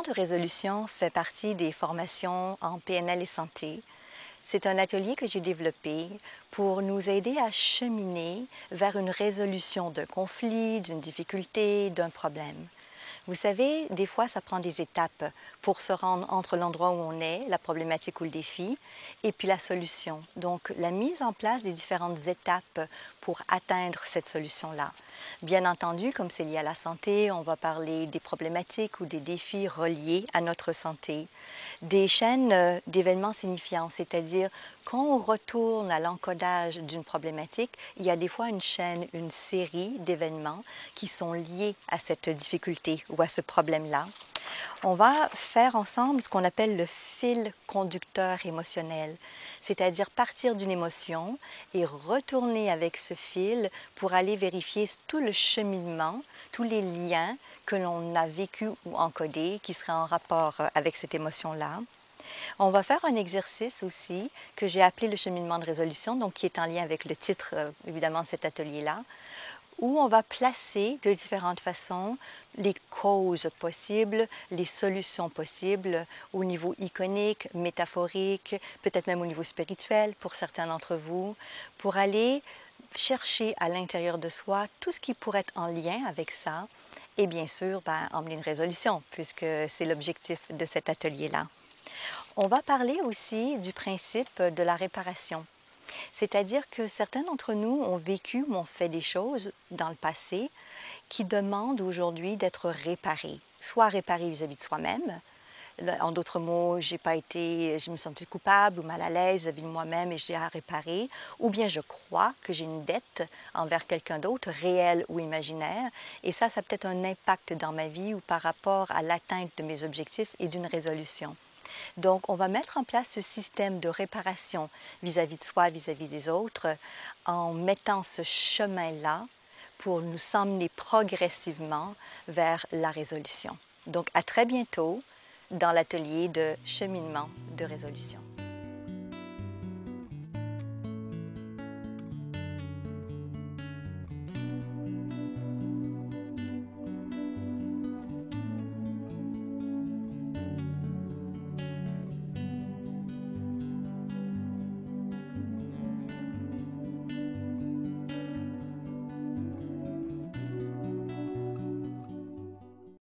de résolution fait partie des formations en PNL et santé. C'est un atelier que j'ai développé pour nous aider à cheminer vers une résolution d'un conflit, d'une difficulté, d'un problème. Vous savez, des fois, ça prend des étapes pour se rendre entre l'endroit où on est, la problématique ou le défi, et puis la solution. Donc, la mise en place des différentes étapes pour atteindre cette solution-là. Bien entendu, comme c'est lié à la santé, on va parler des problématiques ou des défis reliés à notre santé. Des chaînes d'événements signifiants, c'est-à-dire quand on retourne à l'encodage d'une problématique, il y a des fois une chaîne, une série d'événements qui sont liés à cette difficulté ou à ce problème-là. On va faire ensemble ce qu'on appelle le fil conducteur émotionnel, c'est-à-dire partir d'une émotion et retourner avec ce fil pour aller vérifier tout le cheminement, tous les liens que l'on a vécu ou encodés qui seraient en rapport avec cette émotion-là. On va faire un exercice aussi que j'ai appelé le cheminement de résolution, donc qui est en lien avec le titre évidemment de cet atelier-là, où on va placer de différentes façons les causes possibles, les solutions possibles au niveau iconique, métaphorique, peut-être même au niveau spirituel pour certains d'entre vous, pour aller chercher à l'intérieur de soi tout ce qui pourrait être en lien avec ça et bien sûr emmener une résolution puisque c'est l'objectif de cet atelier-là. On va parler aussi du principe de la réparation. C'est-à-dire que certains d'entre nous ont vécu ou ont fait des choses dans le passé qui demandent aujourd'hui d'être réparées. Soit réparées vis-à-vis de soi-même. En d'autres mots, je me sentais coupable ou mal à l'aise vis-à-vis de moi-même et j'ai à réparer. Ou bien je crois que j'ai une dette envers quelqu'un d'autre, réel ou imaginaire. Et ça a peut-être un impact dans ma vie ou par rapport à l'atteinte de mes objectifs et d'une résolution. Donc, on va mettre en place ce système de réparation vis-à-vis de soi, vis-à-vis des autres, en mettant ce chemin-là pour nous emmener progressivement vers la résolution. Donc, à très bientôt dans l'atelier de cheminement de résolution.